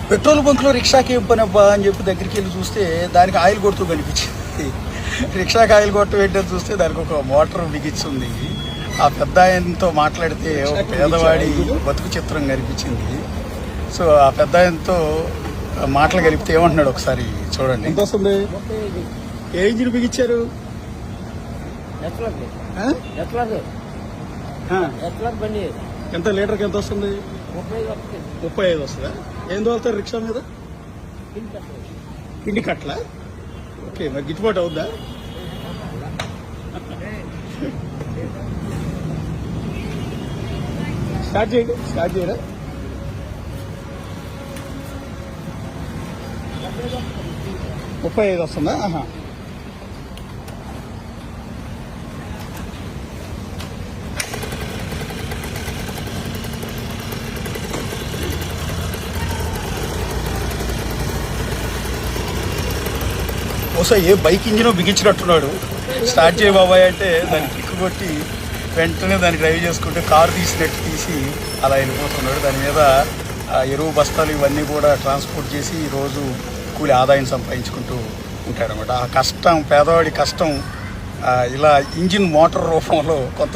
Petrol బంక్లో రిక్షాకి ఏం పని అబ్బా అని చెప్పి దగ్గరికి వెళ్ళి చూస్తే దానికి ఆయిల్ కొడుతూ కనిపించింది. రిక్షాకి ఆయిల్ కొట్టు ఏంటని చూస్తే దానికి ఒక మోటార్ బిగించింది. ఆ పెద్ద ఆయనతో మాట్లాడితే ఒక పేదవాడి బతుకు చిత్రం కనిపించింది. సో ఆ పెద్ద ఆయనతో మాటలు కలిపితే ఏమంటున్నాడు ఒకసారి చూడండి. ఎంత వస్తుంది? ఏ ఇంజిన్ బిగించారు? ఎంత లీటర్కి ఎంత వస్తుంది? 35 వస్తుందా? ఏం తోలుతారు రిక్షా మీద? పిండి కట్ల. ఓకే, మరి గిట్టుబాటు అవుద్దా? స్టార్ట్ చేయరా? ముప్పై 35 వస్తుందా? బహుశా ఏ బైక్ ఇంజిన్ బిగించినట్టున్నాడు. స్టార్ట్ చేయ బాబాయ్ అంటే దాన్ని కిక్కు కొట్టి వెంటనే దాన్ని డ్రైవ్ చేసుకుంటే కారు తీసినట్టు తీసి అలా వెళ్ళిపోతున్నాడు. దాని మీద ఎరువు బస్తాలు ఇవన్నీ కూడా ట్రాన్స్పోర్ట్ చేసి రోజు కూలి ఆదాయం సంపాదించుకుంటూ ఉంటాడనమాట. ఆ కష్టం, పేదవాడి కష్టం ఇలా ఇంజిన్ మోటార్ రూపంలో కొంత